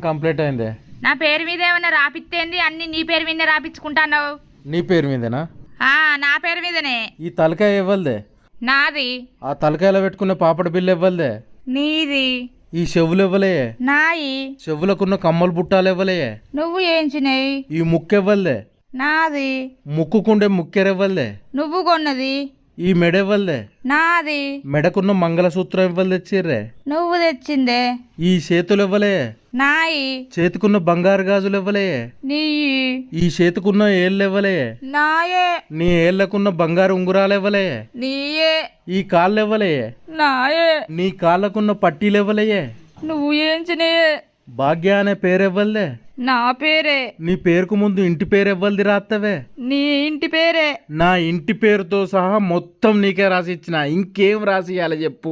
Complete అయిందే. నా పేరు మీద ఏమన్నా రాపిత్తేంది? అన్ని నీ పేరు మీద రాపించుకుంటాను. నీ పేరు మీదేనా? నా పేరు మీదనే. ఈ తలకాయ ఇవ్వలదే? నాది. ఆ తలకాయలో పెట్టుకున్న పాపడ బిల్లు ఇవ్వలదే? నీది. ఈ చెవులు ఇవ్వలే? నాయి. చెవులకున్న కమ్మలు బుట్టాలు ఇవ్వలే? నువ్వు ఏంచినాయి? ఈ ముక్కు ఇవ్వలే? నాది. ముక్కుకుండే ముక్కెరెవ్వలే? నువ్వు కొన్నది. ఈ మెడ ఇవ్వలే? నాది. మెడకున్న మంగళసూత్రం ఇవ్వలు తెచ్చిర్రే? నువ్వు తెచ్చిందే. ఈ చేతులు ఇవ్వలే? నాయి. చేతికున్న బంగారు గాజులు ఇవ్వలే? నీ. ఈ చేతికున్న ఏళ్ళు ఇవ్వలే? నాయే. నీ ఏళ్లకున్న బంగారు ఉంగురాలు ఇవ్వలే? నీయే. ఈ కాళ్ళు ఇవ్వలే? నాయే. నీ కాళ్ళకున్న పట్టీలు ఇవ్వలే? నువ్వు ఏంచినే? భాగ్య అనే పేరు ఇవ్వలే? నా పేరే. నీ పేరుకు ముందు ఇంటి పేరు ఇవ్వలది రాత్తవే? నీ ఇంటి పేరే. నా ఇంటి పేరుతో సహా మొత్తం నీకే రాసి ఇచ్చిన. ఇంకేం రాసి ఇవ్వాలి చెప్పు?